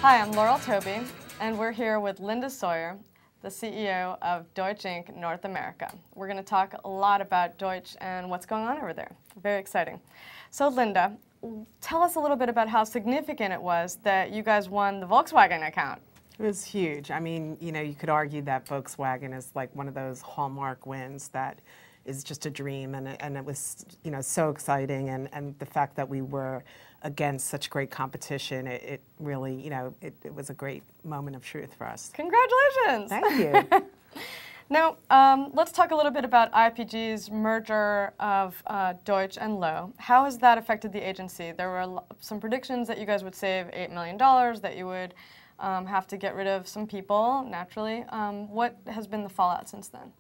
Hi, I'm Laurel Toby, and we're here with Linda Sawyer, the CEO of Deutsch Inc. North America. We're going to talk a lot about Deutsch and what's going on over there. Very exciting. So Linda, tell us a little bit about how significant it was that you guys won the Volkswagen account. It was huge. I mean, you know, you could argue that Volkswagen is like one of those hallmark wins that is just a dream, and it was, you know, so exciting, and the fact that we were against such great competition, it really, you know, it was a great moment of truth for us. Congratulations! Thank you. Now, let's talk a little bit about IPG's merger of Deutsch and Lowe. How has that affected the agency? There were some predictions that you guys would save $8 million, that you would have to get rid of some people, naturally. What has been the fallout since then?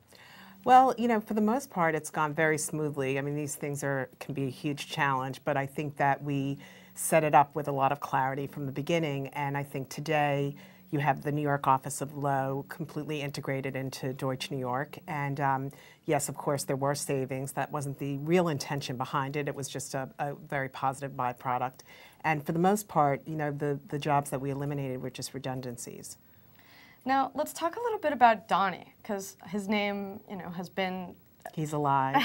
Well, you know, for the most part, it's gone very smoothly. I mean, these things can be a huge challenge, but I think that we set it up with a lot of clarity from the beginning, and I think today you have the New York office of Lowe completely integrated into Deutsch New York, and yes, of course, there were savings. That wasn't the real intention behind it. It was just a very positive byproduct. And for the most part, you know, the jobs that we eliminated were just redundancies. Now, let's talk a little bit about Donny, because his name, you know, has been... He's alive.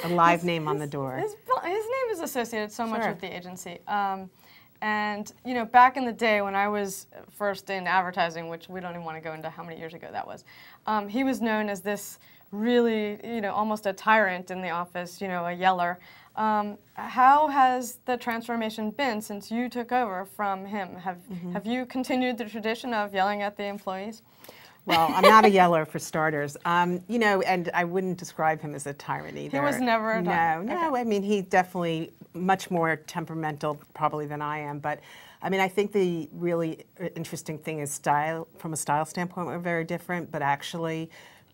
A live name on the door. His name is associated so much with the agency. And, you know, back in the day when I was first in advertising, which we don't even want to go into how many years ago that was, he was known as this really, you know, almost a tyrant in the office, you know, a yeller. How has the transformation been since you took over from him? Have you continued the tradition of yelling at the employees? Well, I'm not a yeller, for starters. You know, and I wouldn't describe him as a tyrant either. He was never a tyrant? No, Okay. I mean, he's definitely much more temperamental probably than I am, but I mean, I think the really interesting thing is style. From a style standpoint, we're very different, but actually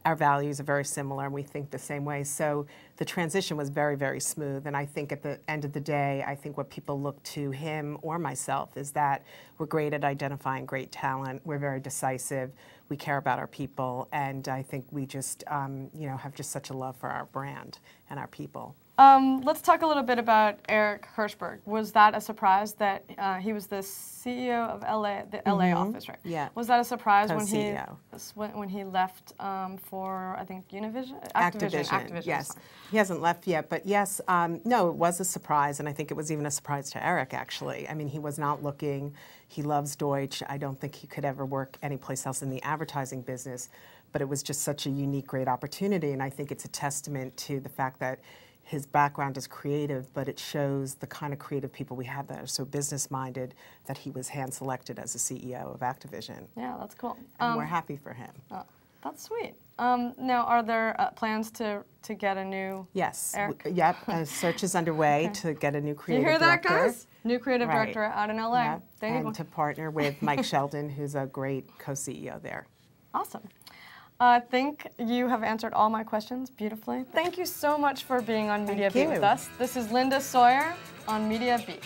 our values are very similar and we think the same way. So the transition was very, very smooth, and I think at the end of the day, I think what people look to him or myself is that we're great at identifying great talent, we're very decisive, we care about our people, and I think we just, you know, have just such a love for our brand and our people. Let's talk a little bit about Eric Hirschberg. Was that a surprise that he was the CEO of LA, the LA office, right? Yeah. Was that a surprise when he left for, I think, Univision? Activision. Yes. He hasn't left yet, but yes, no, it was a surprise, and I think it was even a surprise to Eric, actually. I mean, he was not looking. He loves Deutsch. I don't think he could ever work anyplace else in the advertising business, but it was just such a unique, great opportunity, and I think it's a testament to the fact that his background is creative, but it shows the kind of creative people we have that are so business-minded that he was hand-selected as the CEO of Activision. Yeah, that's cool. And we're happy for him. Oh, that's sweet. Now, are there plans to get a new Eric? Yep, a search is underway to get a new creative director. You hear that, guys? New creative director out in LA. Yep. And to partner with Mike Sheldon, who's a great co-CEO there. Awesome. I think you have answered all my questions beautifully. Thank you so much for being on Media Beat with us. This is Linda Sawyer on Media Beat.